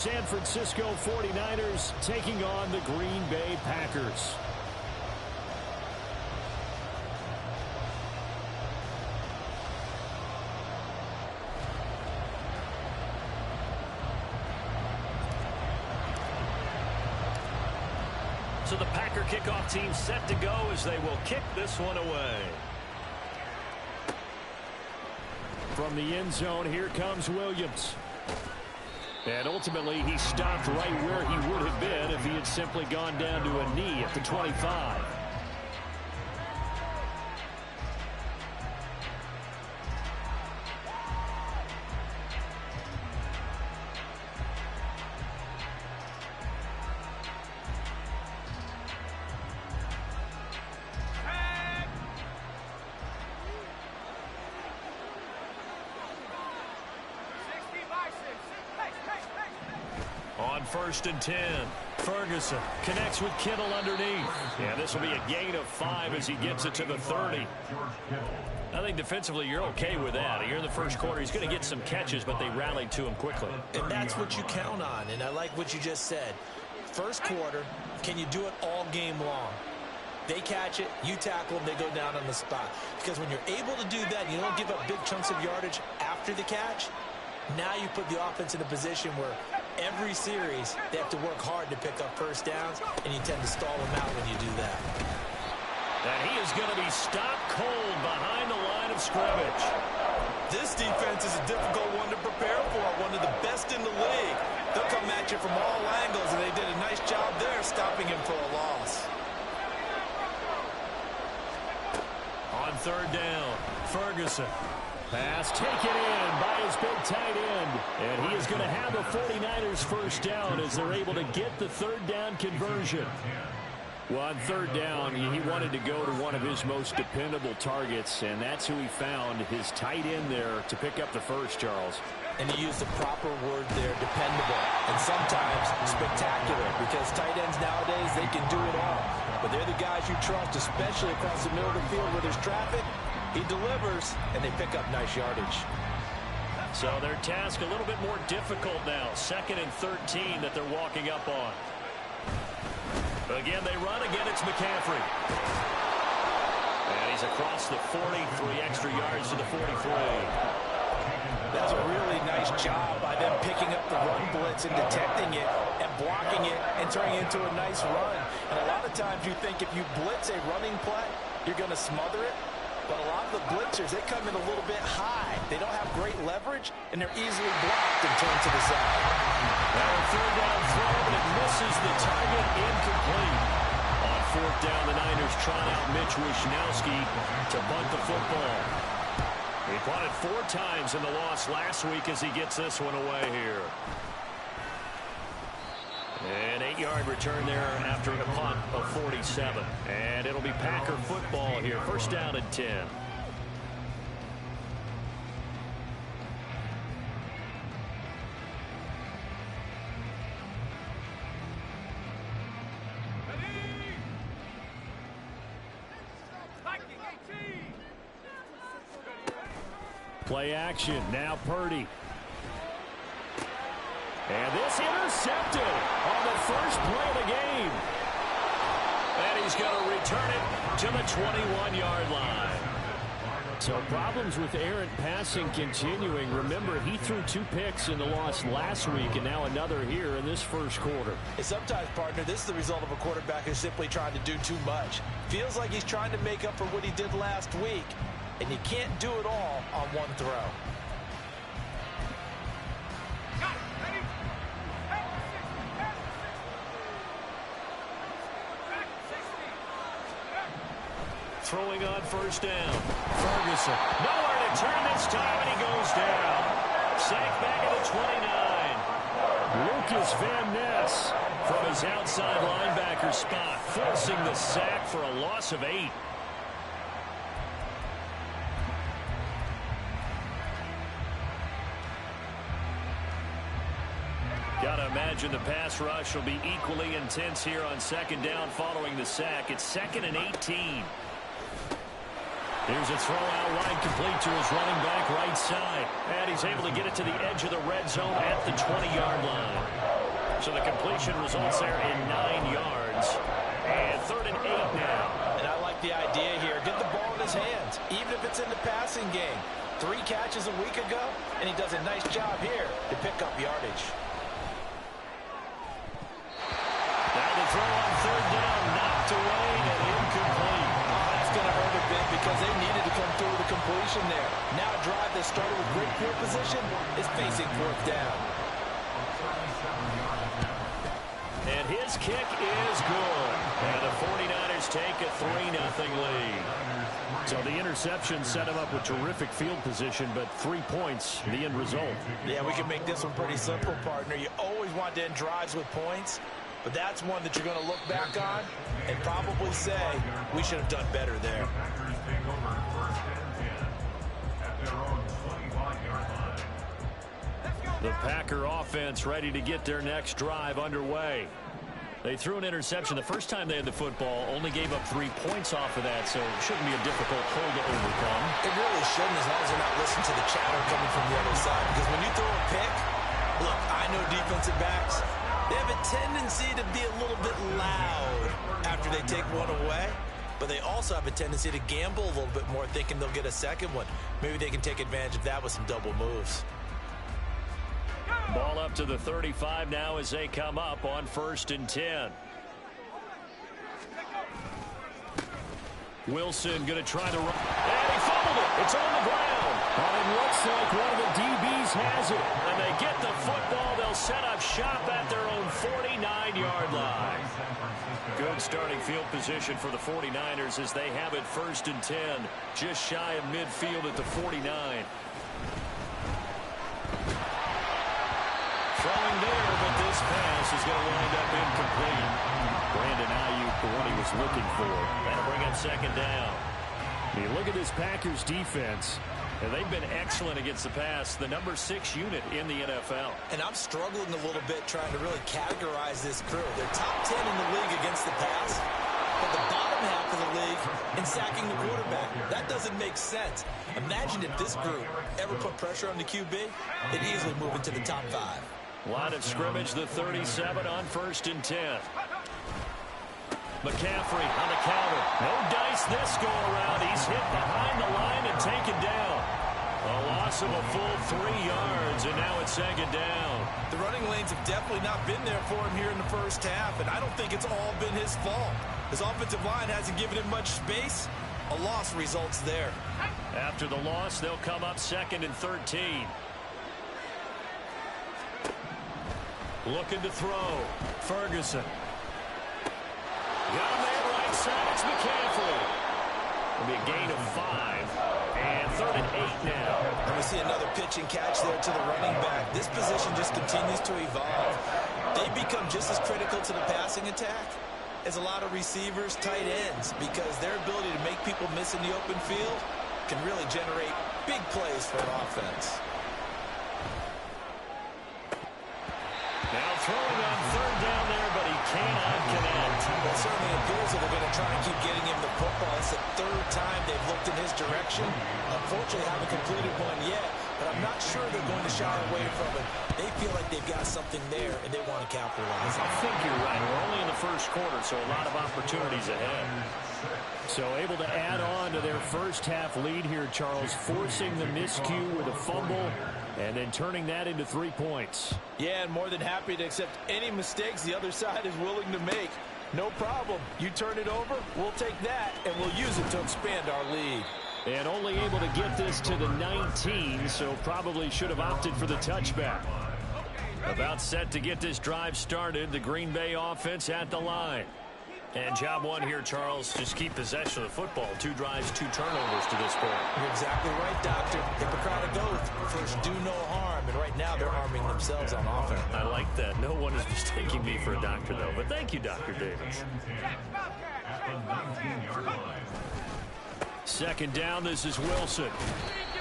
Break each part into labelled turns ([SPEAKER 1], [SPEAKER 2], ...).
[SPEAKER 1] San Francisco 49ers taking on the Green Bay Packers. So the Packer kickoff team set to go as they will kick this one away. From the end zone, here comes Williams. And ultimately, he stopped right where he would have been if he had simply gone down to a knee at the 25. On 1st and 10, Ferguson connects with Kittle underneath. Yeah, this will be a gain of 5 as he gets it to the 30. I think defensively you're okay with that. Here in the first quarter, he's going to get some catches, but they rallied to him quickly.
[SPEAKER 2] And that's what you count on, and I like what you just said. First quarter, can you do it all game long? They catch it, you tackle them, they go down on the spot. Because when you're able to do that, you don't give up big chunks of yardage after the catch, now you put the offense in a position where every series they have to work hard to pick up first downs, and you tend to stall them out when you do that.
[SPEAKER 1] And he is going to be stopped cold behind the line of scrimmage.
[SPEAKER 2] This defense is a difficult one to prepare for, one of the best in the league. They'll come at you from all angles, and they did a nice job there stopping him for a loss.
[SPEAKER 1] On 3rd down, Ferguson. Pass taken in by his big tight end. And he is going to have the 49ers first down as they're able to get the 3rd down conversion. Well, on 3rd down, he wanted to go to one of his most dependable targets, and that's who he found, his tight end there, to pick up the first, Charles.
[SPEAKER 2] And he used the proper word there, dependable, and sometimes spectacular, because tight ends nowadays, they can do it all. But they're the guys you trust, especially across the middle of the field where there's traffic. He delivers, and they pick up nice yardage.
[SPEAKER 1] So their task a little bit more difficult now. 2nd and 13 that they're walking up on. Again, they run. Again, it's McCaffrey. And he's across the 40, 3 extra yards to the 43.
[SPEAKER 2] That's a really nice job by them picking up the run blitz and detecting it and blocking it and turning it into a nice run. And a lot of times you think if you blitz a running play, you're going to smother it. But a lot of the blitzers, they come in a little bit high. They don't have great leverage, and they're easily blocked and turned to the side.
[SPEAKER 1] Now a 3rd down throw, but it misses the target, incomplete. On 4th down, the Niners trot out Mitch Wishnowski to bunt the football. He punted 4 times in the loss last week as he gets this one away here. An 8-yard return there after a punt of 47. And it'll be Packer football here. 1st down and 10. Play action. Now Purdy. And this intercepted on the first play of the game. And he's going to return it to the 21-yard line. So problems with errant passing continuing. Remember, he threw 2 picks in the loss last week, and now another here in this first quarter.
[SPEAKER 2] And sometimes, partner, this is the result of a quarterback who's simply trying to do too much. Feels like he's trying to make up for what he did last week, and you can't do it all on one throw.
[SPEAKER 1] Throwing on 1st down. Ferguson. Nowhere to turn this time, and he goes down. Sacked back at the 29. Lucas Van Ness from his outside linebacker spot, forcing the sack for a loss of 8. Gotta imagine the pass rush will be equally intense here on 2nd down following the sack. It's 2nd and 18. Here's a throw out wide, complete to his running back right side. And he's able to get it to the edge of the red zone at the 20-yard line. So the completion results there in 9 yards. And 3rd and 8 now.
[SPEAKER 2] And I like the idea here. Get the ball in his hands, even if it's in the passing game. 3 catches a week ago, and he does a nice job here to pick up yardage.
[SPEAKER 1] Now the throw on 3rd down, knocked away and incomplete.
[SPEAKER 2] Oh, that's going to hurt a bit because they needed to come through with a completion there. Now a drive that started with great field position is facing 4th down.
[SPEAKER 1] And his kick is good. And the 49ers take a 3-0 lead. So the interception set him up with terrific field position, but 3 points, the end result.
[SPEAKER 2] Yeah, we can make this one pretty simple, partner. You always want to end drives with points, but that's one that you're going to look back on and probably say, we should have done better there.
[SPEAKER 1] The Packer offense ready to get their next drive underway. They threw an interception the first time they had the football, only gave up 3 points off of that, so it shouldn't be a difficult hole to overcome.
[SPEAKER 2] It really shouldn't, as long as they're not listening to the chatter coming from the other side. Because when you throw a pick, look, I know defensive backs, they have a tendency to be a little bit loud after they take one away. But they also have a tendency to gamble a little bit more, thinking they'll get a second one. Maybe they can take advantage of that with some double moves.
[SPEAKER 1] Ball up to the 35 now as they come up on 1st and 10. Wilson going to try to run. And he fumbled it. It's on the ground. But it looks like one of the DBs has it. And they get the football. They'll set up shop at their own 49-yard line. Good starting field position for the 49ers as they have it 1st and 10. Just shy of midfield at the 49. Throwing there, but this pass is going to wind up incomplete. Brandon Ayuk, the one he was looking for. That'll bring up 2nd down. You look at this Packers defense, and they've been excellent against the pass, the number 6 unit in the NFL.
[SPEAKER 2] And I'm struggling a little bit trying to really categorize this crew. They're top 10 in the league against the pass, but the bottom half of the league in sacking the quarterback. That doesn't make sense. Imagine if this group ever put pressure on the QB, they'd easily move into the top 5.
[SPEAKER 1] Line of scrimmage, the 37 on 1st and 10. McCaffrey on the counter. No dice this go around. He's hit behind the line and taken down. A loss of a full 3 yards, and now it's 2nd down.
[SPEAKER 2] The running lanes have definitely not been there for him here in the first half, and I don't think it's all been his fault. His offensive line hasn't given him much space. A loss results there.
[SPEAKER 1] After the loss, they'll come up 2nd and 13. Looking to throw. Ferguson. Got him there right side. It's McCaffrey. It'll be a gain of 5. And 3rd and 8 now.
[SPEAKER 2] And we see another pitch and catch there to the running back. This position just continues to evolve. They become just as critical to the passing attack as a lot of receivers, tight ends, because their ability to make people miss in the open field can really generate big plays for an offense.
[SPEAKER 1] Now throwing on 3rd down there, but he cannot connect.
[SPEAKER 2] It certainly appears that they're going to try and keep getting him the football. It's the 3rd time they've looked in his direction. Unfortunately, haven't completed one yet, but I'm not sure they're going to shy away from it. They feel like they've got something there, and they want to capitalize.
[SPEAKER 1] I think you're right. We're only in the 1st quarter, so a lot of opportunities ahead. So able to add on to their first half lead here, Charles, forcing the miscue with a fumble and then turning that into 3 points.
[SPEAKER 2] Yeah, and more than happy to accept any mistakes the other side is willing to make. No problem. You turn it over, we'll take that, and we'll use it to expand our lead.
[SPEAKER 1] And only able to get this to the 19, so probably should have opted for the touchback. About set to get this drive started, the Green Bay offense at the line. And job one here, Charles, just keep possession of the football. 2 drives, 2 turnovers to this point.
[SPEAKER 2] You're exactly right, Doctor. Hippocratic oath. First, do no harm. And right now, they're harming themselves on offense.
[SPEAKER 1] I like that. No one is mistaking me for a doctor, though. But thank you, Dr. Davis. 2nd down, this is Wilson.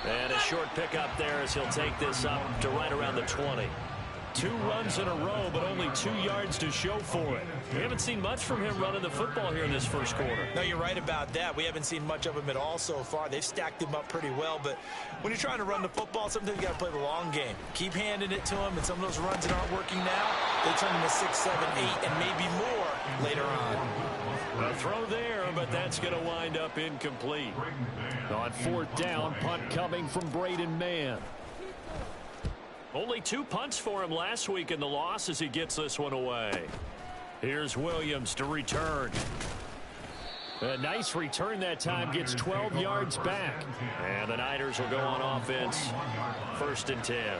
[SPEAKER 1] And a short pickup there as he'll take this up to right around the 20. 2 runs in a row, but only 2 yards to show for it. We haven't seen much from him running the football here in this first quarter.
[SPEAKER 2] No, you're right about that. We haven't seen much of him at all so far. They've stacked him up pretty well, but when you're trying to run the football, sometimes you got to play the long game. Keep handing it to him, and some of those runs that aren't working now, they turn into 6, 7, 8, and maybe more later on.
[SPEAKER 1] A throw there, but that's going to wind up incomplete. On 4th down, punt coming from Braden Mann. Only 2 punts for him last week in the loss as he gets this one away. Here's Williams to return. A nice return that time, gets 12 yards back. And the Niners will go on offense. 1st and 10.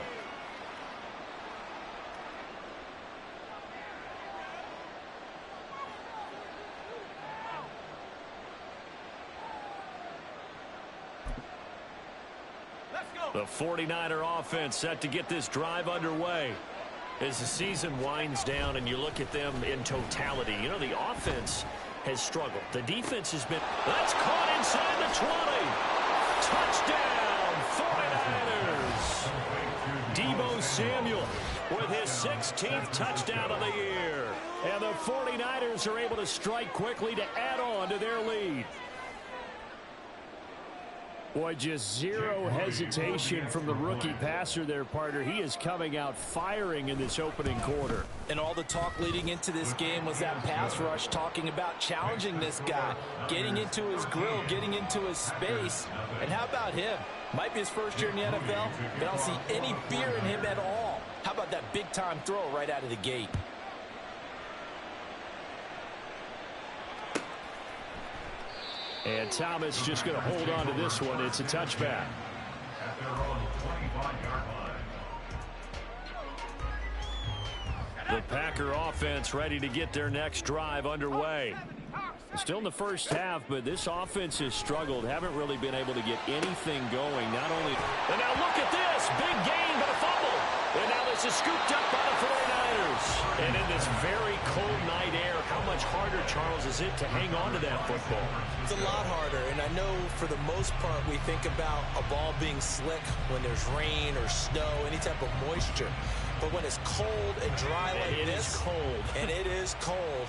[SPEAKER 1] The 49er offense set to get this drive underway. As the season winds down and you look at them in totality, you know, the offense has struggled. The defense has been... That's caught inside the 20. Touchdown, 49ers. Deebo Samuel with his 16th touchdown of the year. And the 49ers are able to strike quickly to add on to their lead. Boy, just zero hesitation from the rookie passer there, partner. He is coming out firing in this opening quarter.
[SPEAKER 2] And all the talk leading into this game was that pass rush, talking about challenging this guy, getting into his grill, getting into his space. And how about him? Might be his first year in the NFL, but I don't see any fear in him at all. How about that big-time throw right out of the gate?
[SPEAKER 1] And Thomas just going to hold on to this one. It's a touchback. The Packer offense ready to get their next drive underway. Still in the first half, but this offense has struggled. Haven't really been able to get anything going. Not only... And now look at this. Big gain, but a fumble. And now this is scooped up by the 49ers. And in this very cold night air, how much harder, Charles, is it to hang on to that football?
[SPEAKER 2] It's a lot harder, and I know for the most part we think about a ball being slick when there's rain or snow, any type of moisture. But when it's cold and dry like
[SPEAKER 1] this,
[SPEAKER 2] it is cold, and it is cold,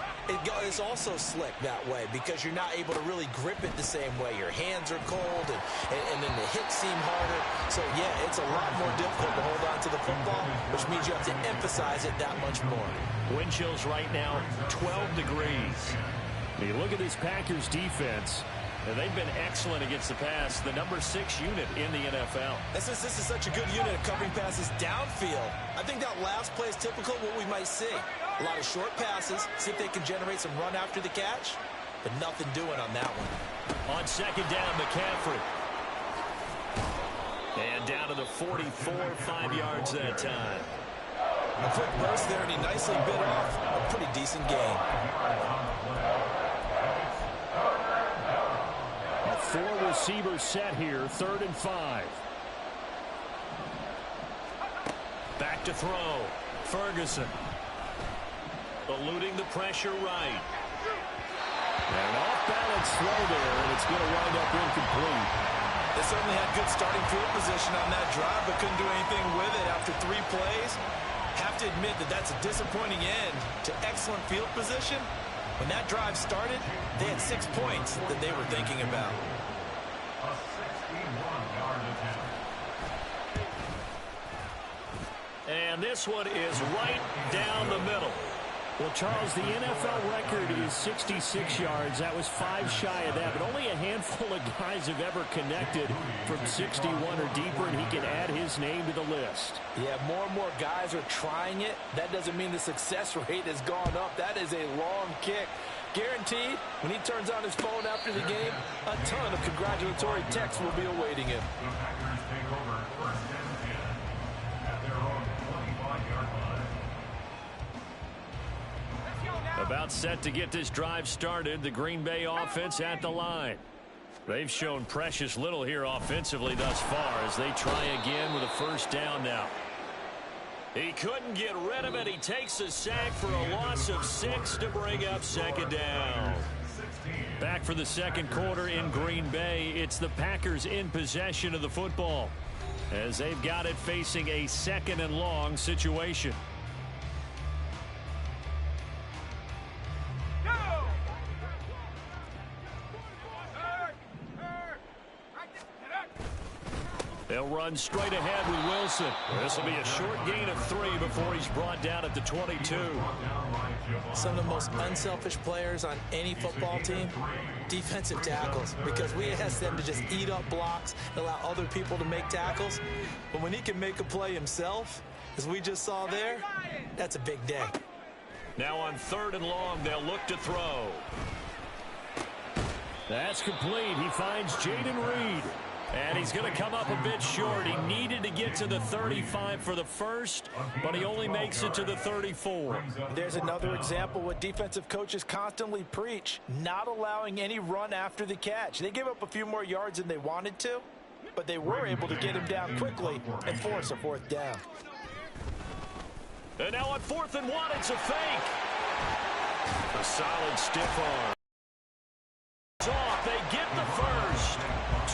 [SPEAKER 2] it's also slick that way because you're not able to really grip it the same way. Your hands are cold, and then the hits seem harder. So, yeah, it's a lot more difficult to hold on to the football, which means you have to emphasize it that much more.
[SPEAKER 1] Wind chills right now, 12 degrees. You look at this Packers defense, and they've been excellent against the pass, the number 6 unit in the NFL.
[SPEAKER 2] This is such a good unit of covering passes downfield. I think that last play is typical of what we might see. A lot of short passes, see if they can generate some run after the catch, but nothing doing on that one.
[SPEAKER 1] On 2nd down, McCaffrey. And down to the 44, 5 yards that time.
[SPEAKER 2] A quick burst there, and he nicely bit off a pretty decent gain.
[SPEAKER 1] A 4-receiver set here, 3rd and 5. Back to throw. Ferguson. Eluding the pressure right. And an off-balance throw there, and it's going to wind up incomplete.
[SPEAKER 2] They certainly had good starting field position on that drive, but couldn't do anything with it after 3 plays. Have to admit that that's a disappointing end to excellent field position. When that drive started, they had 6 points that they were thinking about.
[SPEAKER 1] And this one is right down the middle. Well, Charles, the NFL record is 66 yards. That was 5 shy of that, but only a handful of guys have ever connected from 61 or deeper, and he can add his name to the list.
[SPEAKER 2] Yeah, more and more guys are trying it. That doesn't mean the success rate has gone up. That is a long kick. Guaranteed, when he turns on his phone after the game, a ton of congratulatory texts will be awaiting him.
[SPEAKER 1] About set to get this drive started, the Green Bay offense at the line. They've shown precious little here offensively thus far as they try again with a 1st down now. He couldn't get rid of it. He takes a sack for a loss of 6 to bring up 2nd down. Back for the 2nd quarter in Green Bay. It's the Packers in possession of the football as they've got it facing a 2nd and long situation. They'll run straight ahead with Wilson. This will be a short gain of 3 before he's brought down at the 22.
[SPEAKER 2] Some of the most unselfish players on any football team, defensive tackles, because we ask them to just eat up blocks, allow other people to make tackles. But when he can make a play himself, as we just saw there, that's a big day.
[SPEAKER 1] Now on 3rd and long, they'll look to throw. That's complete. He finds Jaden Reed. And he's going to come up a bit short. He needed to get to the 35 for the first, but he only makes it to the 34.
[SPEAKER 2] There's another example what defensive coaches constantly preach, not allowing any run after the catch. They gave up a few more yards than they wanted to, but they were able to get him down quickly and force a 4th down.
[SPEAKER 1] And now on 4th and 1, it's a fake. A solid stiff arm. Off. They get the first.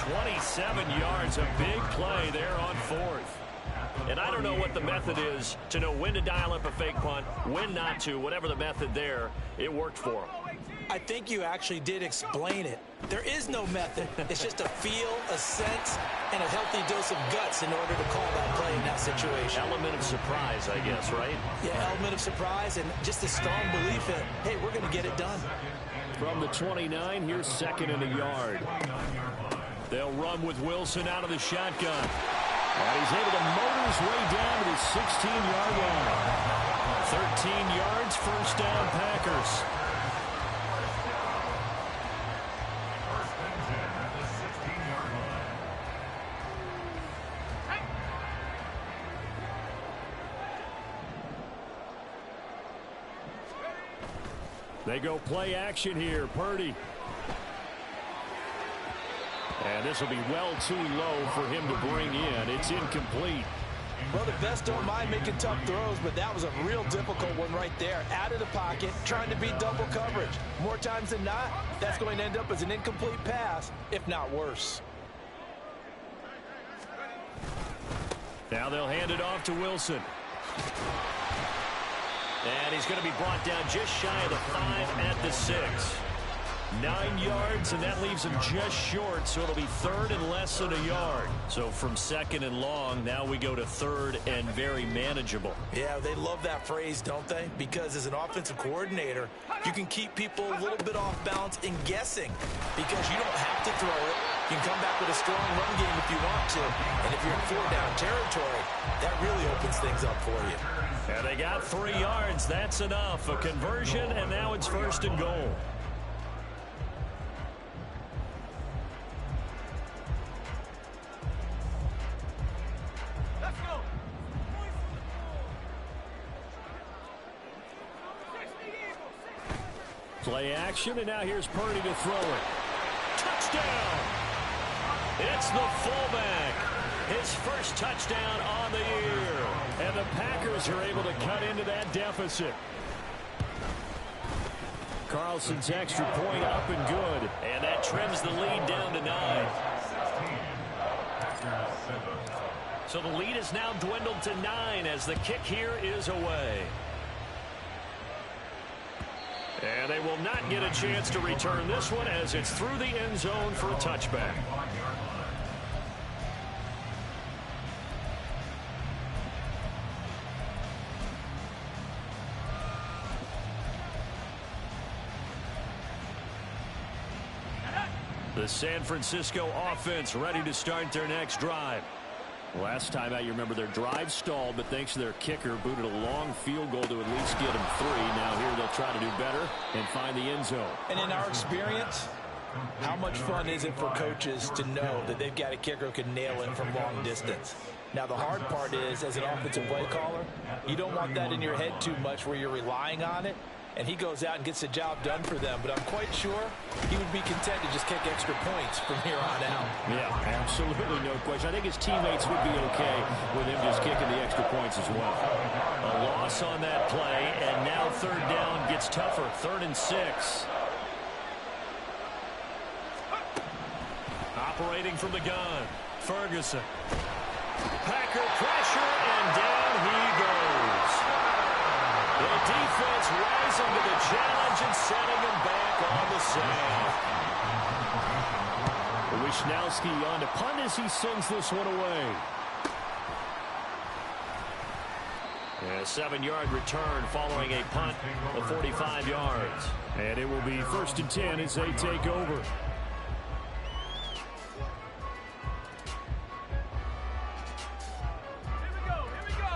[SPEAKER 1] 27 yards, a big play there on 4th. And I don't know what the method is to know when to dial up a fake punt, when not to, whatever the method there, it worked for him.
[SPEAKER 2] I think you actually did explain it. There is no method. It's just a feel, a sense, and a healthy dose of guts in order to call that play in that situation.
[SPEAKER 1] Element of surprise, I guess, right?
[SPEAKER 2] Yeah, element of surprise and just a strong belief in, hey, we're going to get it done.
[SPEAKER 1] From the 29, here's 2nd and a yard. They'll run with Wilson out of the shotgun. And he's able to motor his way down to the 16-yard line. 13 yards, 1st down, Packers. They go play action here. Purdy. And this will be well too low for him to bring in. It's incomplete.
[SPEAKER 2] Well, the best don't mind making tough throws, but that was a real difficult one right there. Out of the pocket, trying to beat double coverage. More times than not, that's going to end up as an incomplete pass, if not worse.
[SPEAKER 1] Now they'll hand it off to Wilson. And he's going to be brought down just shy of the 5 at the 6. 9 yards, and that leaves him just short, so it'll be 3rd and less than a yard. So from 2nd and long, now we go to 3rd and very manageable.
[SPEAKER 2] Yeah, they love that phrase, don't they? Because as an offensive coordinator, you can keep people a little bit off balance and guessing because you don't have to throw it. You can come back with a strong run game if you want to. And if you're in 4-down territory, that really opens things up for you.
[SPEAKER 1] And they got 3 yards. That's enough. A conversion, and now it's 1st and goal. Play action, and now here's Purdy to throw it. Touchdown! It's the fullback. His first touchdown on the year. And the Packers are able to cut into that deficit. Carlson's extra point up and good. And that trims the lead down to 9. So the lead is now dwindled to 9 as the kick here is away. And they will not get a chance to return this one as it's through the end zone for a touchback. The San Francisco offense ready to start their next drive. Last time out, you remember their drive stalled, but thanks to their kicker, booted a long field goal to at least get them 3. Now here they'll try to do better and find the end zone.
[SPEAKER 2] And in our experience, how much fun is it for coaches to know that they've got a kicker who can nail in from long distance? Now, the hard part is, as an offensive play caller, you don't want that in your head too much where you're relying on it. And he goes out and gets the job done for them. But I'm quite sure he would be content to just kick extra points from here on out.
[SPEAKER 1] Yeah, absolutely no question. I think his teammates would be okay with him just kicking the extra points as well. A loss on that play, and now 3rd down gets tougher. 3rd and 6. Operating from the gun, Ferguson. Packer pressure, and down he goes. The defense rising to the challenge and setting him back on the sand. Wisnowski on to punt as he sends this one away. A 7-yard return following a punt of 45 yards. And it will be 1st and 10 as they take over.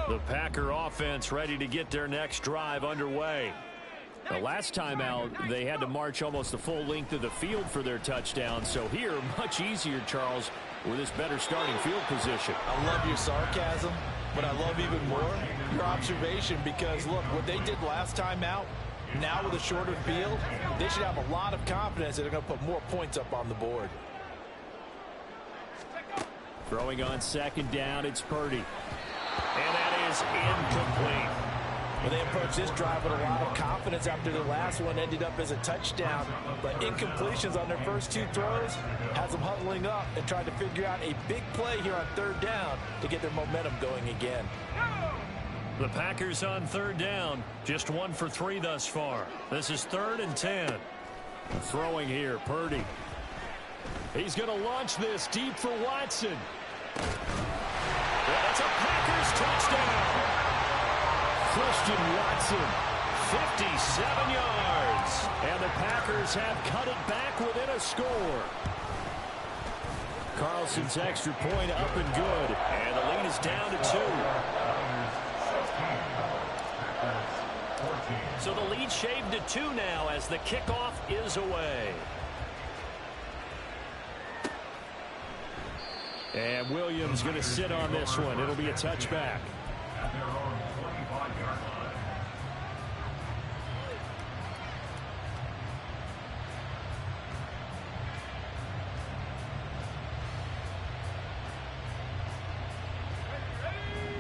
[SPEAKER 1] The Packer offense ready to get their next drive underway. The last time out, they had to march almost the full length of the field for their touchdown. So here, much easier, Charles, with this better starting field position.
[SPEAKER 2] I love your sarcasm, but I love even more your observation because, look, what they did last time out, now with a shorter field, they should have a lot of confidence that they're going to put more points up on the board.
[SPEAKER 1] Throwing on 2nd down, it's Purdy. And that is incomplete.
[SPEAKER 2] Well, they approached this drive with a lot of confidence after the last one ended up as a touchdown. But incompletions on their first 2 throws has them huddling up and trying to figure out a big play here on 3rd down to get their momentum going again.
[SPEAKER 1] The Packers on 3rd down, just 1 for 3 thus far. This is 3rd and 10. Throwing here, Purdy. He's going to launch this deep for Watson. That's a Packers touchdown. Christian Watson, 57 yards. And the Packers have cut it back within a score. Carlson's extra point up and good. And the lead is down to 2. So the lead shaved to 2 now as the kickoff is away. And Williams going to sit on this one. It'll be a touchback.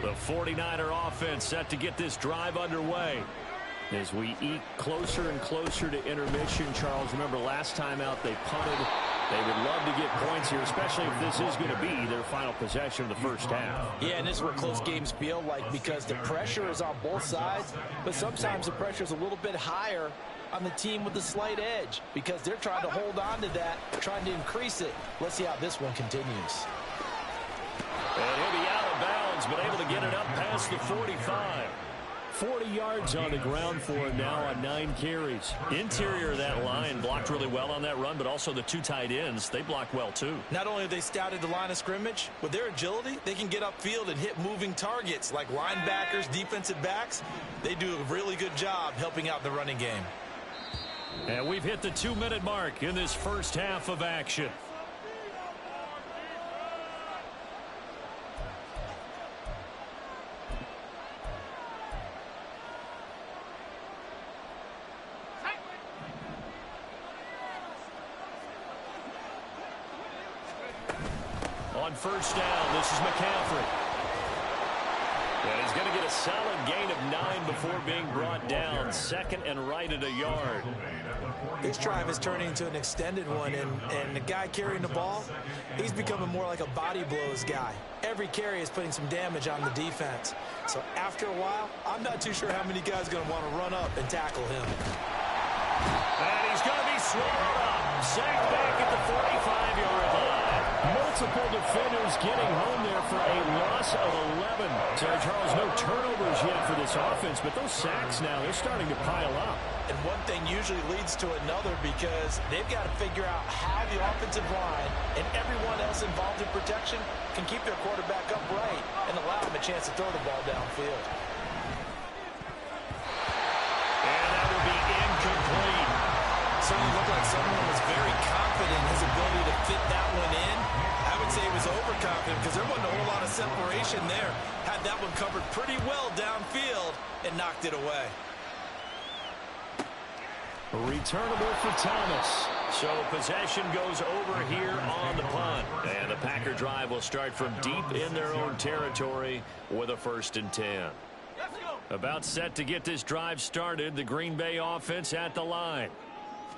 [SPEAKER 1] The 49er offense set to get this drive underway. As we eke closer and closer to intermission, Charles, remember last time out they punted. They would love to get points here, especially if this is going to be their final possession of the first half.
[SPEAKER 2] Yeah, and this is where close games feel like because the pressure is on both sides, but sometimes the pressure is a little bit higher on the team with the slight edge because they're trying to hold on to that, trying to increase it. Let's see how this one continues.
[SPEAKER 1] And he'll be out of bounds, but able to get it up past the 45. 40 yards on the ground for him now on 9 carries. Interior of that line blocked really well on that run, but also the 2 tight ends, they blocked well too.
[SPEAKER 2] Not only have they scouted the line of scrimmage, with their agility, they can get upfield and hit moving targets like linebackers, defensive backs. They do a really good job helping out the running game.
[SPEAKER 1] And we've hit the 2-minute mark in this first half of action. On 1st down, this is McCaffrey. And he's going to get a solid gain of 9 before being brought down. 2nd and right at a yard.
[SPEAKER 2] This drive is turning into an extended one, and the guy carrying the ball, he's becoming more like a body blows guy. Every carry is putting some damage on the defense. So after a while, I'm not too sure how many guys are going to want to run up and tackle him.
[SPEAKER 1] And he's going to be swallowed up. Sacked back at the 45-yard line. Multiple defenders getting home there for a loss of 11. So, Charles, no turnovers yet for this offense, but those sacks now, they're starting to pile up.
[SPEAKER 2] And one thing usually leads to another because they've got to figure out how the offensive line and everyone else involved in protection can keep their quarterback upright and allow him a chance to throw the ball downfield.
[SPEAKER 1] And that will be incomplete.
[SPEAKER 2] Certainly looked like someone was very confident in his ability to fit that one in. I would say he was overconfident because there wasn't a whole lot of separation there. Had that one covered pretty well downfield and knocked it away.
[SPEAKER 1] Returnable for Thomas. So possession goes over here on the punt. And the Packer drive will start from deep in their own territory with a 1st and 10. About set to get this drive started, the Green Bay offense at the line.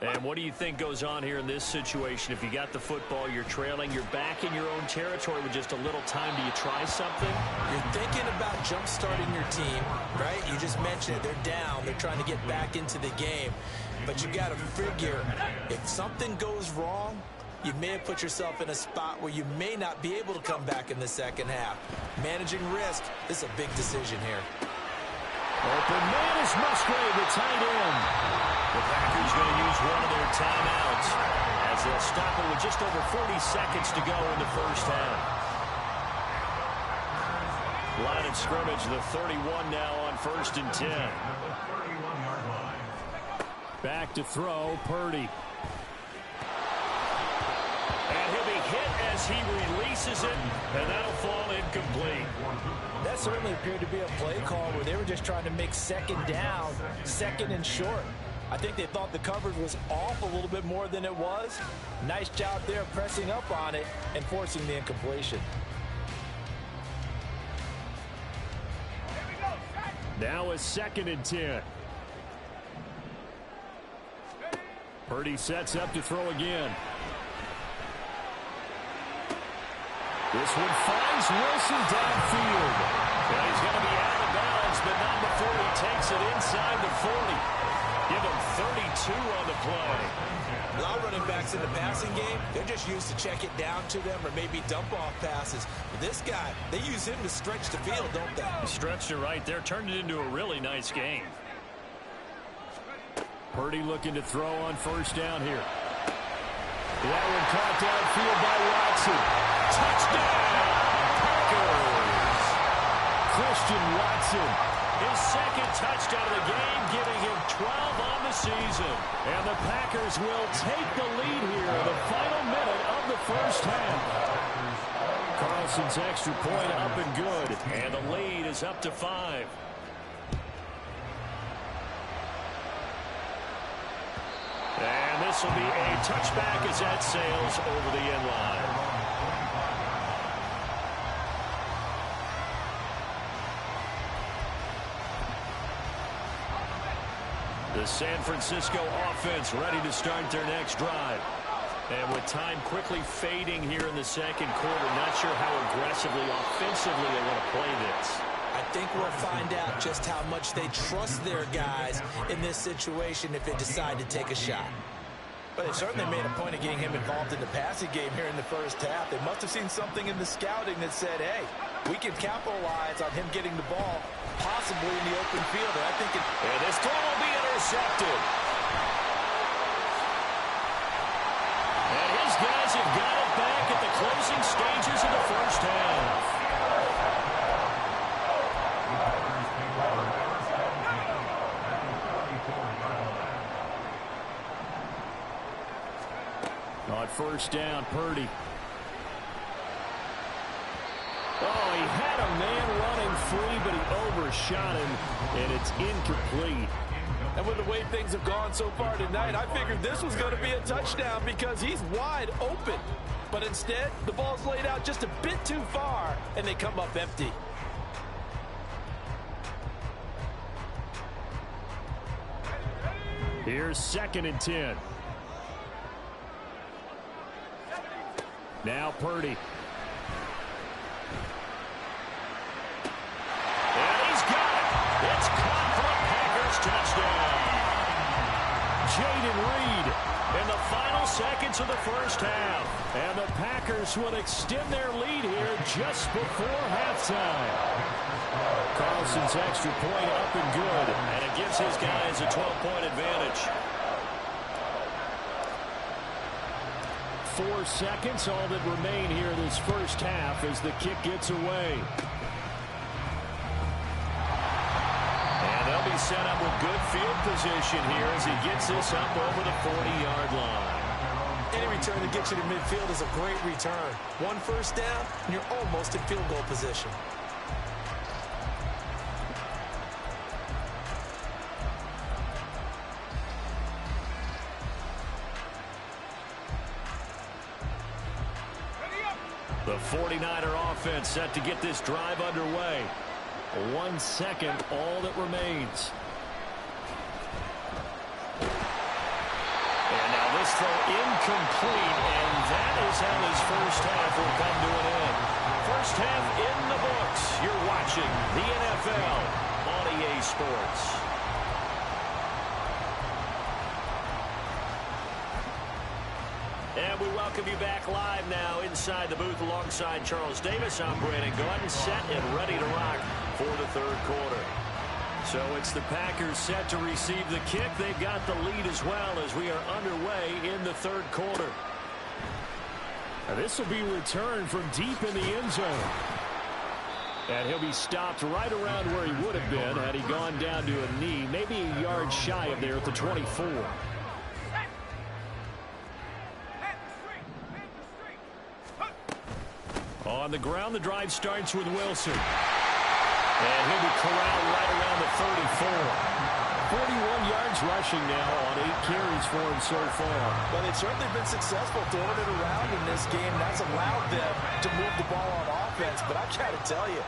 [SPEAKER 1] And what do you think goes on here in this situation? If you got the football, you're trailing, you're back in your own territory with just a little time. Do you try something?
[SPEAKER 2] You're thinking about jump-starting your team, right? You just mentioned it. They're down. They're trying to get back into the game. But you got to figure, if something goes wrong, you may have put yourself in a spot where you may not be able to come back in the second half. Managing risk is a big decision here.
[SPEAKER 1] Open man is Musgrave, the tight end. The Packers going to use one of their timeouts as they'll stop it with just over 40 seconds to go in the first half. Line of scrimmage, the 31 now on 1st and 10. Back to throw, Purdy. And he'll be hit as he releases it, and that'll fall incomplete.
[SPEAKER 2] That certainly appeared to be a play call where they were just trying to make second down, second and short. I think they thought the coverage was off a little bit more than it was. Nice job there pressing up on it and forcing the incompletion.
[SPEAKER 1] Now a 2nd and 10. Purdy sets up to throw again. This one finds Wilson downfield. And he's going to be out of bounds, but not before he takes it inside the 40. Give him 32 on the play.
[SPEAKER 2] A lot of running backs in the passing game, they're just used to check it down to them or maybe dump off passes. But this guy, they use him to stretch the field, don't they?
[SPEAKER 1] Stretched it right there, turned it into a really nice game. Purdy looking to throw on 1st down here. That one caught downfield by Watson. Touchdown, Packers! Christian Watson, his 2nd touchdown of the game, giving him 12 on the season. And the Packers will take the lead here in the final minute of the first half. Carlson's extra point up and good, and the lead is up to 5. And this will be a touchback as that sails over the end line. The San Francisco offense ready to start their next drive. And with time quickly fading here in the 2nd quarter, not sure how aggressively, offensively they want to play this.
[SPEAKER 2] I think we'll find out just how much they trust their guys in this situation if they decide to take a shot. But they certainly made a point of getting him involved in the passing game here in the first half. They must have seen something in the scouting that said, hey, we can capitalize on him getting the ball, possibly in the open field. And I think
[SPEAKER 1] and this throw will be intercepted. And his guys have got it back at the closing stages of the first half. On 1st down, Purdy. Oh, he had a man running free, but he overshot him, and it's incomplete.
[SPEAKER 2] And with the way things have gone so far tonight, I figured this was going to be a touchdown because he's wide open. But instead, the ball's laid out just a bit too far, and they come up empty.
[SPEAKER 1] Here's 2nd and 10. Now Purdy. And he's got it. It's caught for a Packers touchdown. Jaden Reed in the final seconds of the first half. And the Packers will extend their lead here just before halftime. Carlson's extra point up and good. And it gives his guys a 12-point advantage. 4 seconds, all that remain here in this first half as the kick gets away. And they'll be set up with good field position here as he gets this up over the 40-yard line.
[SPEAKER 2] Any return that gets you to midfield is a great return. 1 first down, and you're almost in field goal position.
[SPEAKER 1] The 49er offense set to get this drive underway. 1 second, all that remains. And now this throw incomplete, and that is how his first half will come to an end. First half in the books. You're watching the NFL on EA Sports. And we welcome you back live now inside the booth alongside Charles Davis. I'm Brandon Gaudin, set and ready to rock for the third quarter. So it's the Packers set to receive the kick. They've got the lead as well as we are underway in the third quarter.
[SPEAKER 3] And this will be returned from deep in the end zone. And he'll be stopped right around where he would have been had he gone down to a knee, maybe a yard shy of there at the 24. On the ground, the drive starts with Wilson. And he'll be corralled right around the 34. 41 yards rushing now on 8 carries for him so far.
[SPEAKER 2] Well, they've certainly been successful throwing it around in this game. That's allowed them to move the ball on offense. But I got to tell you,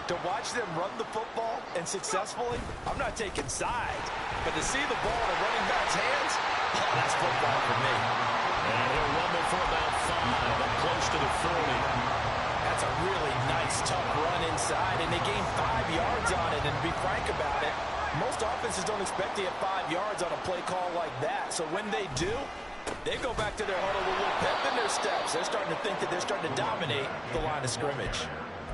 [SPEAKER 2] to watch them run the football and successfully, I'm not taking sides. But to see the ball in a running back's hands, oh, that's football for me.
[SPEAKER 1] And he'll rumble for about 5, up close to the 40.
[SPEAKER 2] That's a really nice, tough run inside, and they gained 5 yards on it. And to be frank about it, most offenses don't expect to get 5 yards on a play call like that. So when they do, they go back to their huddle with a little pep in their steps. They're starting to think that they're starting to dominate the line of scrimmage.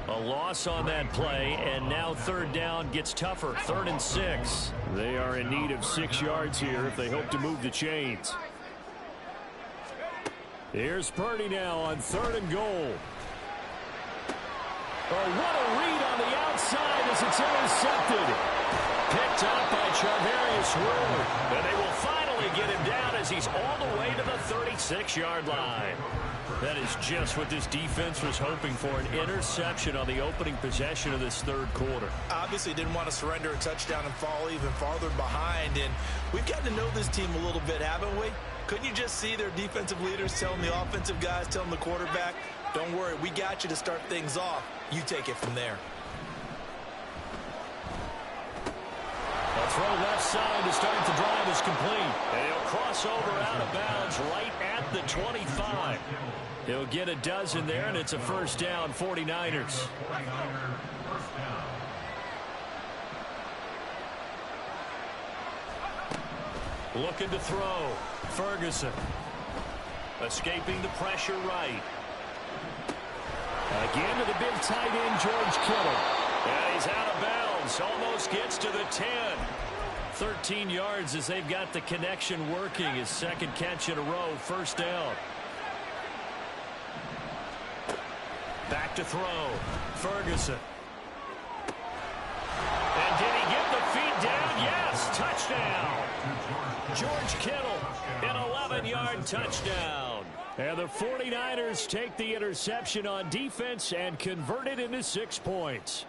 [SPEAKER 1] A loss on that play, and now third down gets tougher. 3rd and 6.
[SPEAKER 3] They are in need of 6 yards here if they hope to move the chains. Here's Purdy now on 3rd and goal. Oh, what a read on the outside as it's intercepted. Picked up by Charvarius Ward.
[SPEAKER 1] And they will finally get him down as he's all the way to the 36-yard line. That is just what this defense was hoping for, an interception on the opening possession of this third quarter.
[SPEAKER 2] Obviously didn't want to surrender a touchdown and fall even farther behind. And we've gotten to know this team a little bit, haven't we? Couldn't you just see their defensive leaders telling the offensive guys, telling the quarterback, don't worry, we got you to start things off. You take it from there.
[SPEAKER 1] A throw left side to start the drive is complete. And he'll cross over out of bounds right at the 25. He'll get a dozen there, and it's a first down, 49ers. Looking to throw. Ferguson. Escaping the pressure right.
[SPEAKER 3] Again to the big tight end, George Kittle.
[SPEAKER 1] And he's out of bounds. Almost gets to the 10. 13 yards as they've got the connection working. His second catch in a row. First down. Back to throw. Ferguson. And did he get the feet down? Yes. Touchdown. George Kittle, an 11-yard touchdown.
[SPEAKER 3] And the 49ers take the interception on defense and convert it into 6 points.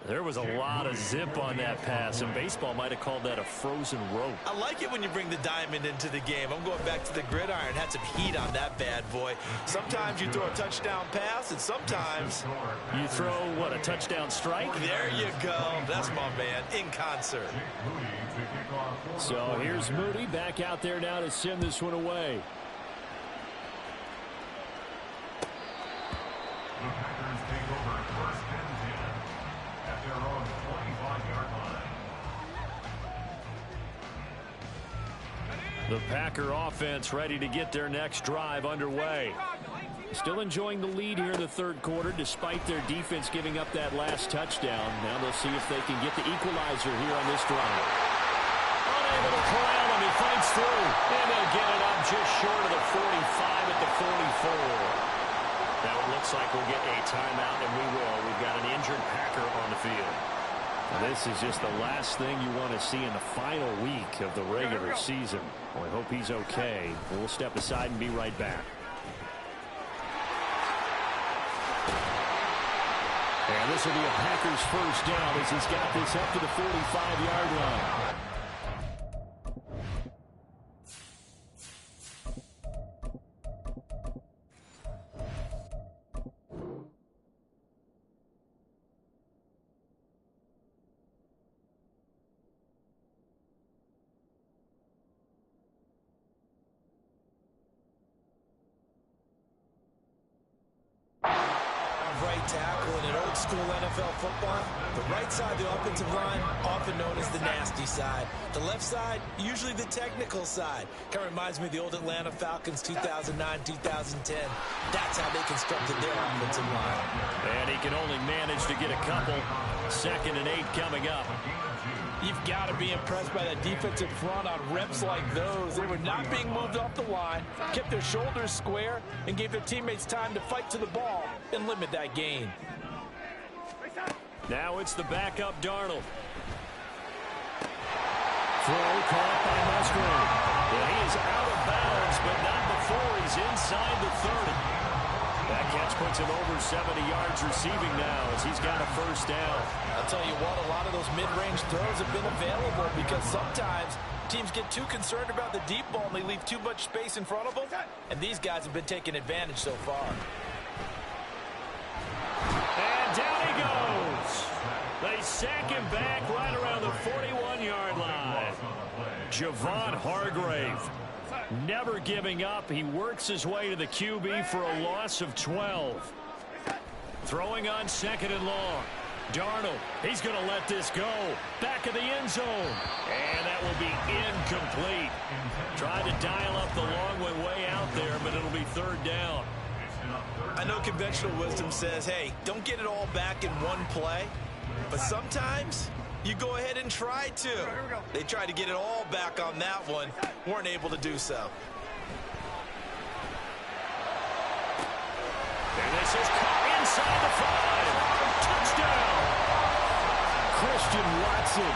[SPEAKER 1] There was a lot of zip on that pass, and baseball might have called that a frozen rope.
[SPEAKER 2] I like it when you bring the diamond into the game. I'm going back to the gridiron. Had some heat on that bad boy. Sometimes you throw a touchdown pass, and sometimes
[SPEAKER 1] you throw, what, a touchdown strike?
[SPEAKER 2] There you go. That's my man, in concert.
[SPEAKER 3] So here's Moody back out there now to send this one away.
[SPEAKER 1] The Packer offense ready to get their next drive underway.
[SPEAKER 3] Still enjoying the lead here in the third quarter despite their defense giving up that last touchdown. Now they'll see if they can get the equalizer here on this drive.
[SPEAKER 1] Unable to corral him. He fights through. And they'll get it up just short of the 45 at the 44. Now it looks like we'll get a timeout, and we will. We've got an injured Packer on the field.
[SPEAKER 3] This is just the last thing you want to see in the final week of the regular season. Well, I hope he's okay. We'll step aside and be right back. And this will be a Packers first down as he's got this up to the 45-yard line.
[SPEAKER 2] right tackle in an old-school NFL football. The right side of the offensive line, often known as the nasty side. The left side, usually the technical side. Kind of reminds me of the old Atlanta Falcons 2009-2010. That's how they constructed their offensive line.
[SPEAKER 1] And he can only manage to get a couple. 2nd and 8 coming up.
[SPEAKER 4] You've got to be impressed by that defensive front on reps like those. They were not being moved off the line, kept their shoulders square, and gave their teammates time to fight to the ball and limit that gain.
[SPEAKER 1] Now it's the backup Darnold. Throw caught by Musgrave. And he is out of bounds, but not before he's inside the 30. That catch puts him over 70 yards receiving now as he's got a first down.
[SPEAKER 4] I'll tell you what, a lot of those mid-range throws have been available because sometimes teams get too concerned about the deep ball and they leave too much space in front of them, and these guys have been taking advantage so far.
[SPEAKER 1] And down he goes. They sack him back right around the 41-yard line. Javon Hargrave. Never giving up. He works his way to the QB for a loss of 12. Throwing on 2nd and long. Darnold, he's going to let this go. Back of the end zone. And that will be incomplete. Tried to dial up the long way out there, but it'll be 3rd down.
[SPEAKER 2] I know conventional wisdom says, hey, don't get it all back in one play. But sometimes you go ahead and try to. They tried to get it all back on that one. Weren't able to do so.
[SPEAKER 1] And this is caught inside the 5. Touchdown. Christian Watson,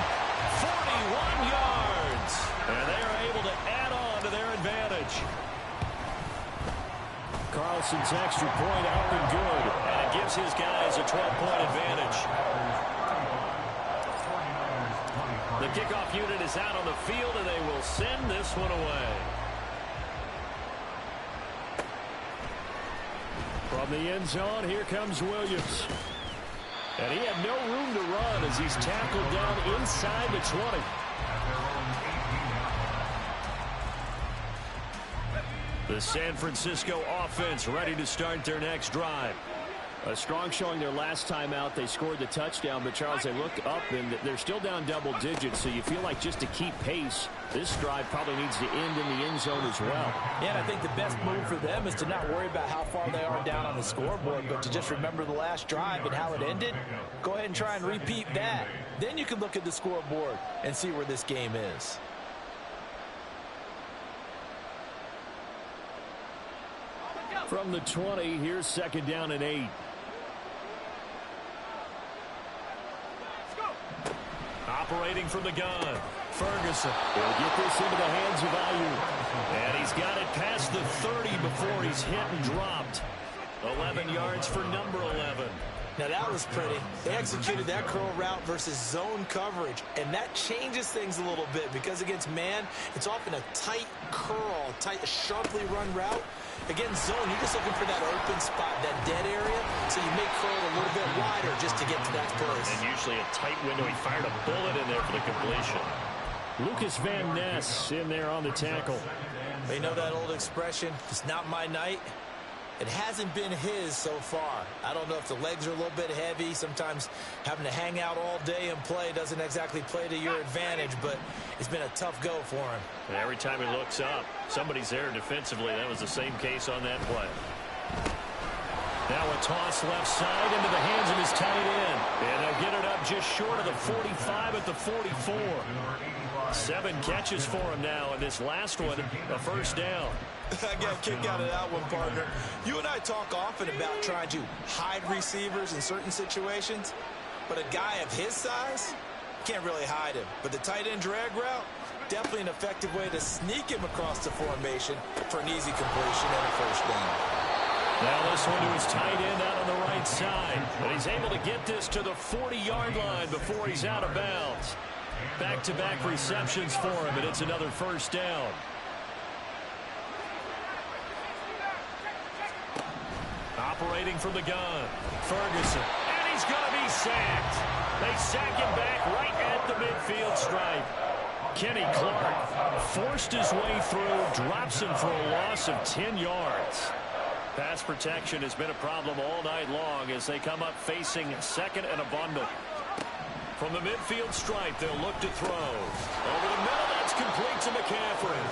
[SPEAKER 1] 41 yards. And they are able to add on to their advantage. Carlson's extra point up and good. And it gives his guys a 12-point advantage. The kickoff unit is out on the field, and they will send this one away. From the end zone, here comes Williams. And he had no room to run as he's tackled down inside the 20. The San Francisco offense ready to start their next drive. A strong showing their last time out. They scored the touchdown, but Charles, they look up and they're still down double digits, so you feel like just to keep pace, this drive probably needs to end in the end zone as well.
[SPEAKER 4] Yeah, and I think the best move for them is to not worry about how far they are down on the scoreboard, but to just remember the last drive and how it ended. Go ahead and try and repeat that. Then you can look at the scoreboard and see where this game is.
[SPEAKER 1] From the 20, here's 2nd down and 8. Operating from the gun. Ferguson will get this into the hands of Ayuk. And he's got it past the 30 before he's hit and dropped. 11 yards for number 11.
[SPEAKER 2] Now that was pretty. They executed that curl route versus zone coverage, and that changes things a little bit because against man, it's often a tight curl, sharply run route. Against zone, you're just looking for that open spot, that dead area, so you make curl a little bit wider just to get to that place.
[SPEAKER 1] And usually a tight window. He fired a bullet in there for the completion. Lucas Van Ness in there on the tackle.
[SPEAKER 2] You know that old expression, it's not my night. It hasn't been his so far. I don't know if the legs are a little bit heavy. Sometimes having to hang out all day and play doesn't exactly play to your advantage, but it's been a tough go for him.
[SPEAKER 1] And every time he looks up, somebody's there defensively. That was the same case on that play. Now a toss left side into the hands of his tight end. And they'll get it up just short of the 45 at the 44. 7 catches for him now, and this last one, a first down.
[SPEAKER 2] I got a kick out of that one, partner. You and I talk often about trying to hide receivers in certain situations, but a guy of his size can't really hide him. But the tight end drag route, definitely an effective way to sneak him across the formation for an easy completion and a first down.
[SPEAKER 1] Now this one to his tight end out on the right side, but he's able to get this to the 40-yard line before he's out of bounds. Back-to-back receptions for him, and it's another first down. Operating from the gun, Ferguson, and he's going to be sacked. They sack him back right at the midfield stripe. Kenny Clark forced his way through, drops him for a loss of 10 yards.
[SPEAKER 3] Pass protection has been a problem all night long as they come up facing second and abundant. From the midfield stripe, they'll look to throw. Over the middle, that's complete to McCaffrey.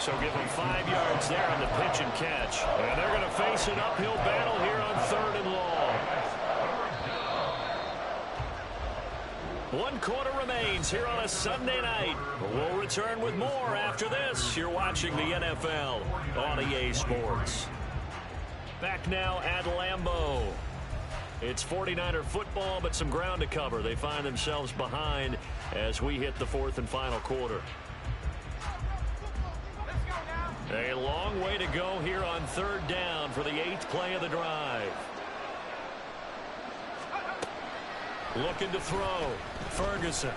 [SPEAKER 3] So give them 5 yards there on the pitch and catch. And they're going to face an uphill battle here on 3rd and long. 1 quarter remains here on a Sunday night. We'll return with more after this. You're watching the NFL on EA Sports. Back now at Lambeau. It's 49er football, but some ground to cover. They find themselves behind as we hit the 4th and final quarter. A long way to go here on 3rd down for the 8th play of the drive. Looking to throw. Ferguson.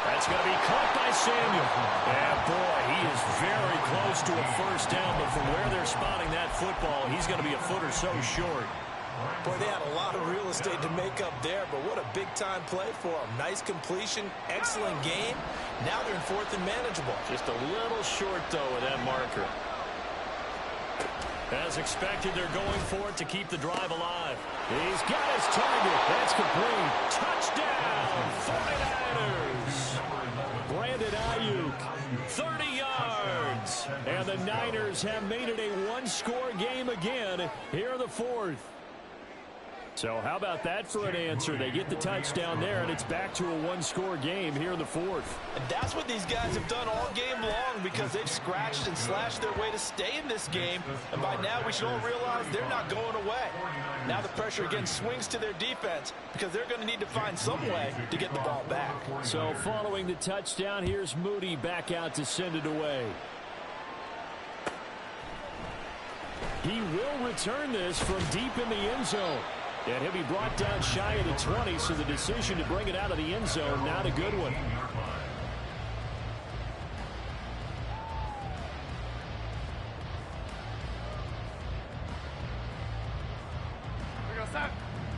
[SPEAKER 3] That's going to be caught by Samuel. And boy, he is very close to a first down, but from where they're spotting that football, he's going to be a foot or so short.
[SPEAKER 2] Boy, they had a lot of real estate to make up there, but what a big-time play for them. Nice completion, excellent game. Now they're in 4th and manageable.
[SPEAKER 3] Just a little short, though, with that marker. As expected, they're going for it to keep the drive alive. He's got his target. That's complete. Touchdown, 49ers. Brandon Ayuk, 30 yards. And the Niners have made it a 1-score game again here in the 4th. So how about that for an answer? They get the touchdown there, and it's back to a 1-score game here in the 4th.
[SPEAKER 2] And that's what these guys have done all game long because they've scratched and slashed their way to stay in this game. And by now, we should all realize they're not going away. Now the pressure again swings to their defense because they're going to need to find some way to get the ball back.
[SPEAKER 3] So following the touchdown, here's Moody back out to send it away. He will return this from deep in the end zone. And he'll be brought down shy of the 20, so the decision to bring it out of the end zone, not a good one.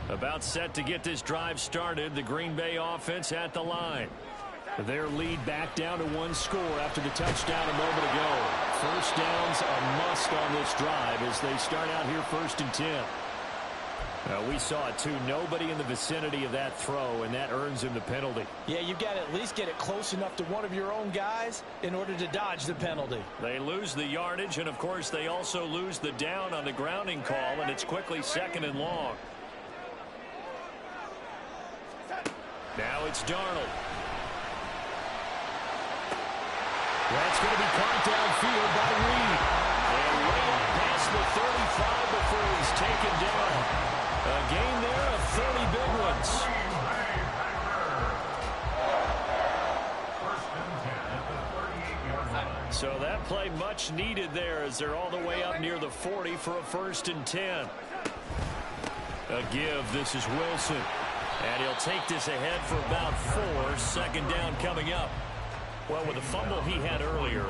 [SPEAKER 3] About set to get this drive started, the Green Bay offense at the line. Their lead back down to 1 score after the touchdown a moment ago. First down's a must on this drive as they start out here 1st and 10. We saw it, too. Nobody in the vicinity of that throw, and that earns him the penalty.
[SPEAKER 4] Yeah, you've got to at least get it close enough to one of your own guys in order to dodge the penalty.
[SPEAKER 3] They lose the yardage, and, of course, they also lose the down on the grounding call, and it's quickly 2nd and long. Now it's Darnold. That's going to be caught downfield by Reed. And way up past the 35 before he's taken down. A gain there of 30 big ones. So that play much needed there as they're all the way up near the 40 for a 1st and 10. A give. This is Wilson. And he'll take this ahead for about 4. 2nd down coming up. Well, with the fumble he had earlier,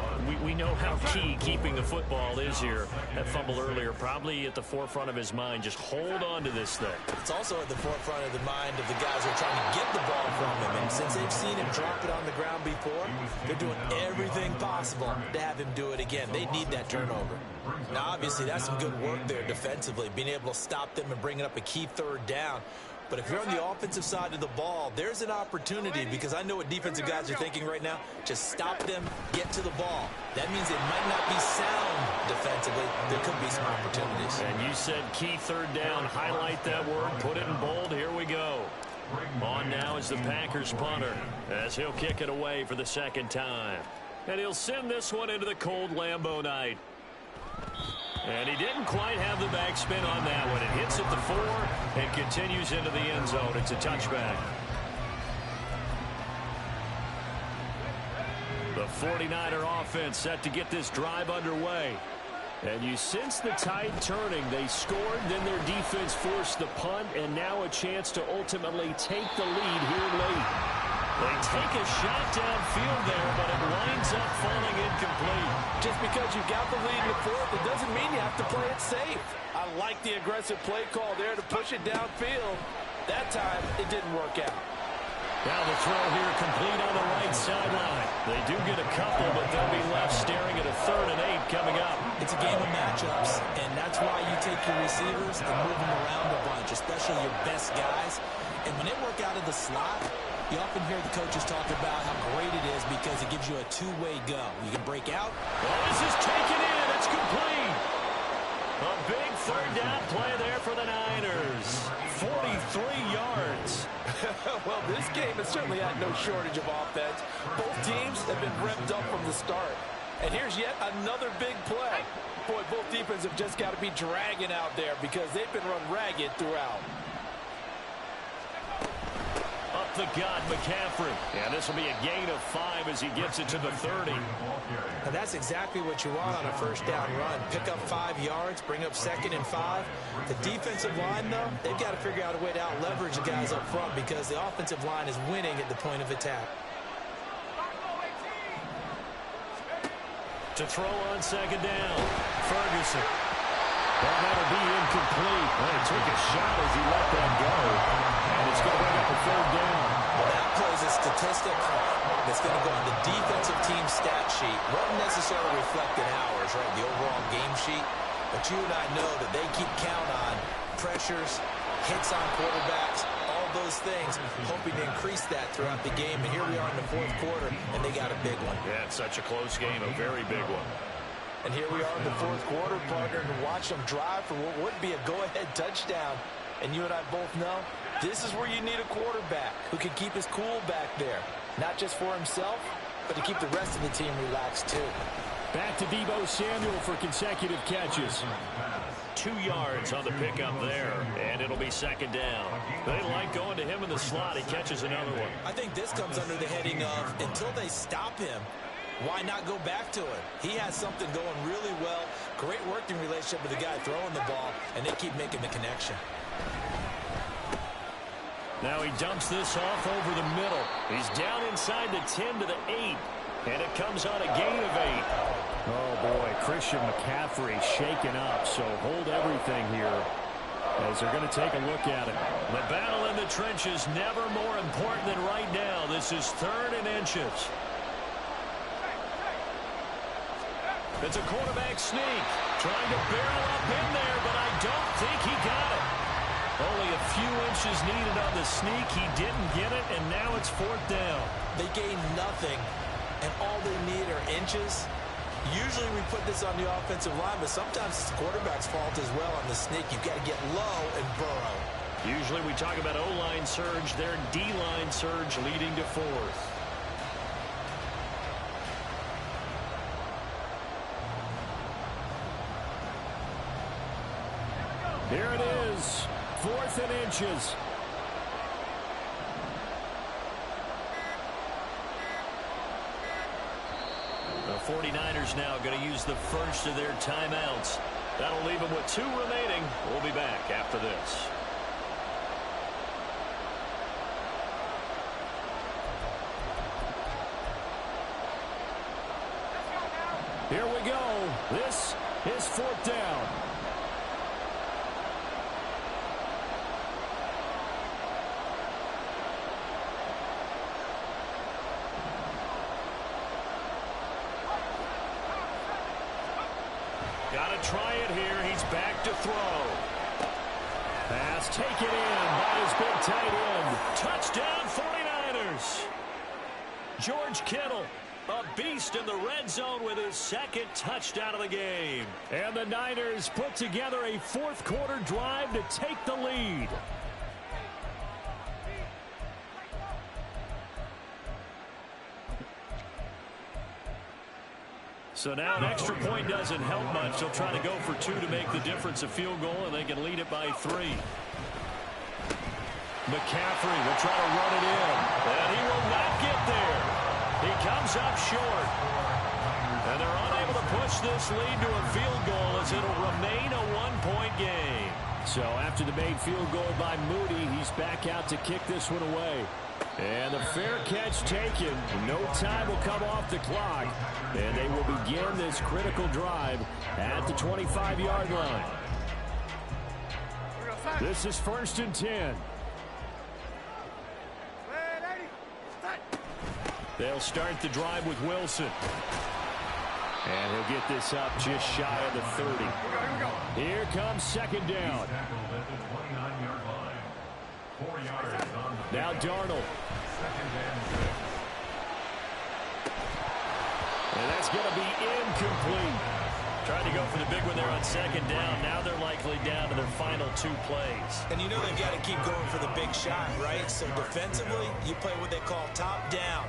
[SPEAKER 3] we know how key keeping the football is here. That fumble earlier probably at the forefront of his mind. Just hold on to this thing.
[SPEAKER 2] It's also at the forefront of the mind of the guys who are trying to get the ball from him. And since they've seen him drop it on the ground before, they're doing everything possible to have him do it again. They need that turnover. Now, obviously, that's some good work there defensively, being able to stop them and bringing up a key 3rd down. But if you're on the offensive side of the ball, there's an opportunity because I know what defensive guys are thinking right now. Just stop them, get to the ball. That means it might not be sound defensively. There could be some opportunities.
[SPEAKER 3] And you said key 3rd down. Highlight that word. Put it in bold. Here we go. On now is the Packers punter as he'll kick it away for the 2nd time. And he'll send this one into the cold Lambeau night. And he didn't quite have the backspin on that one. It hits at the 4 and continues into the end zone. It's a touchback. The 49er offense set to get this drive underway. And you sense the tide turning. They scored, then their defense forced the punt, and now a chance to ultimately take the lead here late. They take a shot downfield there, but it winds up falling incomplete.
[SPEAKER 4] Just because you've got the lead in the 4th, it doesn't mean you have to play it safe. I like the aggressive play call there to push it downfield. That time, it didn't work out.
[SPEAKER 1] Now the throw here complete on the right sideline. They do get a couple, but they'll be left staring at a 3rd and 8 coming up.
[SPEAKER 2] It's a game of matchups, and that's why you take your receivers and move them around a bunch, especially your best guys. And when they work out of the slot, you often hear the coaches talk about how great it is because it gives you a two-way go. You can break out.
[SPEAKER 1] Well, this is taken in. It's complete. A big 3rd down play there for the Niners. 43 yards.
[SPEAKER 4] Well, this game has certainly had no shortage of offense. Both teams have been revved up from the start. And here's yet another big play. Boy, both defenses have just got to be dragging out there because they've been run ragged throughout.
[SPEAKER 1] Up the gut, McCaffrey. And this will be a gain of 5 as he gets it to the 30.
[SPEAKER 2] Now that's exactly what you want on a 1st down run. Pick up 5 yards, bring up 2nd and 5. The defensive line, though, they've got to figure out a way to out-leverage the guys up front because the offensive line is winning at the point of attack.
[SPEAKER 1] To throw on 2nd down, Ferguson. Well, that'll be incomplete. Well, he took a shot as he let that go. And it's going to bring up a 3rd down.
[SPEAKER 2] Well, that plays a statistic that's going to go on the defensive team stat sheet. Won't necessarily reflect in ours, right, the overall game sheet. But you and I know that they keep count on pressures, hits on quarterbacks, all those things, hoping to increase that throughout the game. And here we are in the 4th quarter, and they got a big one.
[SPEAKER 1] Yeah, it's such a close game, a very big one.
[SPEAKER 4] And here we are in the 4th quarter, partner, and watch them drive for what would be a go-ahead touchdown. And you and I both know this is where you need a quarterback who can keep his cool back there. Not just for himself, but to keep the rest of the team relaxed too.
[SPEAKER 3] Back to Deebo Samuel for consecutive catches.
[SPEAKER 1] 2 yards on the pickup there, and it'll be 2nd down. They like going to him in the slot. He catches another one.
[SPEAKER 2] I think this comes under the heading of until they stop him, why not go back to it? He has something going really well. Great working relationship with the guy throwing the ball, and they keep making the connection.
[SPEAKER 1] Now he dumps this off over the middle. He's down inside the 10 to the 8. And it comes on a gain of 8.
[SPEAKER 3] Oh, boy, Christian McCaffrey shaken up, so hold everything here as they're going to take a look at it.
[SPEAKER 1] The battle in the trenches never more important than right now. This is 3rd and inches. It's a quarterback sneak. Trying to barrel up in there, but I don't think he got it. Only a few inches needed on the sneak. He didn't get it, and now it's 4th down.
[SPEAKER 2] They gain nothing, and all they need are inches. Usually we put this on the offensive line, but sometimes it's the quarterback's fault as well on the sneak. You've got to get low and burrow.
[SPEAKER 1] Usually we talk about O-line surge. Their D-line surge leading to 4th.
[SPEAKER 3] Here it is, 4th and inches.
[SPEAKER 1] The 49ers now going to use the first of their timeouts. That'll leave them with 2 remaining. We'll be back after this.
[SPEAKER 3] Here we go. This is 4th down.
[SPEAKER 1] Got to try it here. He's back to throw. Pass taken in by his big tight end. Touchdown 49ers. George Kittle, a beast in the red zone with his 2nd touchdown of the game.
[SPEAKER 3] And the Niners put together a 4th quarter drive to take the lead.
[SPEAKER 1] So now an extra point doesn't help much. They'll try to go for 2 to make the difference a field goal, and they can lead it by 3. McCaffrey will try to run it in, and he will not get there. He comes up short. And they're unable to push this lead to a field goal as it'll remain a 1-point game.
[SPEAKER 3] So after the made field goal by Moody, he's back out to kick this one away. And the fair catch taken. No time will come off the clock. And they will begin this critical drive at the 25-yard line. This is 1st and 10.
[SPEAKER 1] They'll start the drive with Wilson. And he'll get this up just shy of the 30. Here comes second down. Now Darnold. And that's going to be incomplete.
[SPEAKER 2] Trying to go for the big one there on second down. Now they're likely down to their final 2 plays. And you know they've got to keep going for the big shot, right? So defensively, you play what they call top down.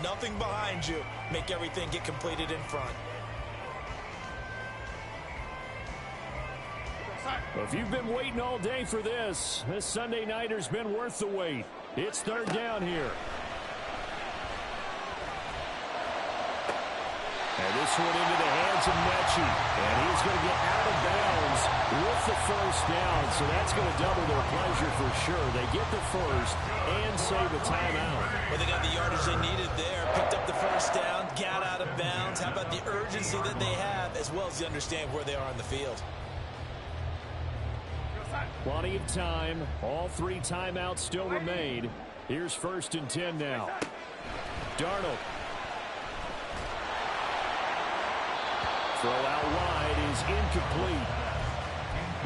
[SPEAKER 2] Nothing behind you. Make everything get completed in front.
[SPEAKER 1] Well, if you've been waiting all day for this Sunday nighter's been worth the wait. It's third down here. And this one into the hands of Mechie. And he's going to get out of bounds with the first down. So that's going to double their pleasure for sure. They get the first and save a timeout.
[SPEAKER 2] Well, they got the yardage they needed there. Picked up the first down, got out of bounds. How about the urgency that they have, as well as they understand where they are on the field?
[SPEAKER 1] Plenty of time. All 3 timeouts still remain. Here's 1st and 10 now. Darnold. Throw out wide is incomplete.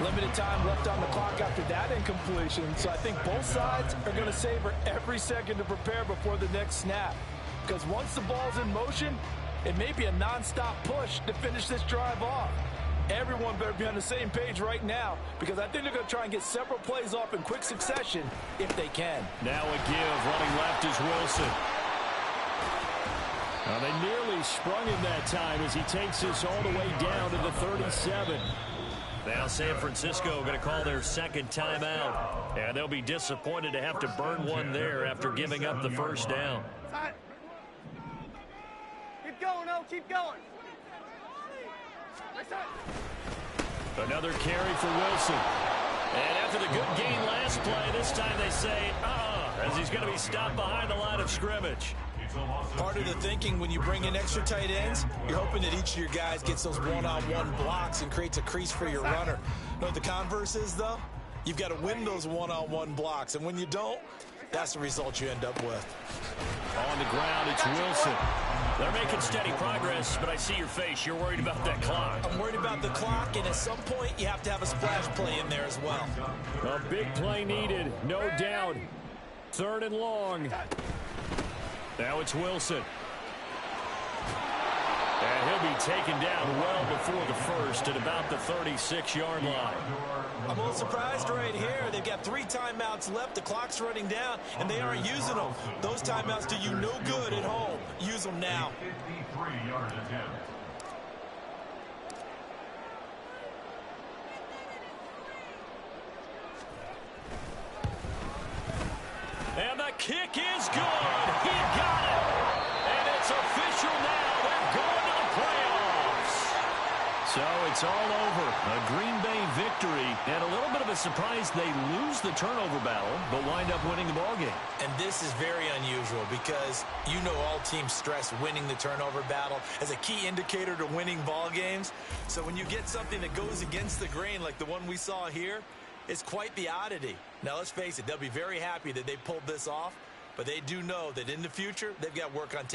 [SPEAKER 4] Limited time left on the clock after that incompletion. So I think both sides are going to savor every second to prepare before the next snap. Because once the ball's in motion, it may be a nonstop push to finish this drive off. Everyone better be on the same page right now, because I think they're going to try and get several plays off in quick succession if they can.
[SPEAKER 1] Now a give. Running left is Wilson. Now they nearly sprung him that time as he takes this all the way down to the 37.
[SPEAKER 3] Now San Francisco going to call their second timeout. And they'll be disappointed to have to burn one there after giving up the first down.
[SPEAKER 5] Keep going, O. Keep going.
[SPEAKER 1] Another carry for Wilson.
[SPEAKER 3] And after the good gain last play, this time they say, as he's going to be stopped behind the line of scrimmage.
[SPEAKER 2] Part of the thinking when you bring in extra tight ends, you're hoping that each of your guys gets those one-on-one blocks and creates a crease for your runner. You know what the converse is, though? You've got to win those one-on-one blocks, and when you don't, that's the result you end up with.
[SPEAKER 1] On the ground, it's Wilson.
[SPEAKER 3] They're making steady progress, but I see your face. You're worried about that clock.
[SPEAKER 2] I'm worried about the clock, and at some point, you have to have a splash play in there as well.
[SPEAKER 1] A big play needed, no doubt. 3rd and long. Now it's Wilson. And he'll be taken down well before the first at about the 36-yard line.
[SPEAKER 2] I'm a little surprised right here. They've got 3 timeouts left. The clock's running down, and they aren't using them. Those timeouts do you no good at home. Use them now.
[SPEAKER 3] And the kick is good. He got it. And it's official now. They're going to the playoffs. So it's all over. A Green Bay victory. And a little bit of a surprise they lose the turnover battle, but wind up winning the ballgame.
[SPEAKER 2] And this is very unusual because you know all teams stress winning the turnover battle as a key indicator to winning ball games. So when you get something that goes against the grain like the one we saw here, it's quite the oddity. Now, let's face it, they'll be very happy that they pulled this off, but they do know that in the future, they've got work on tape.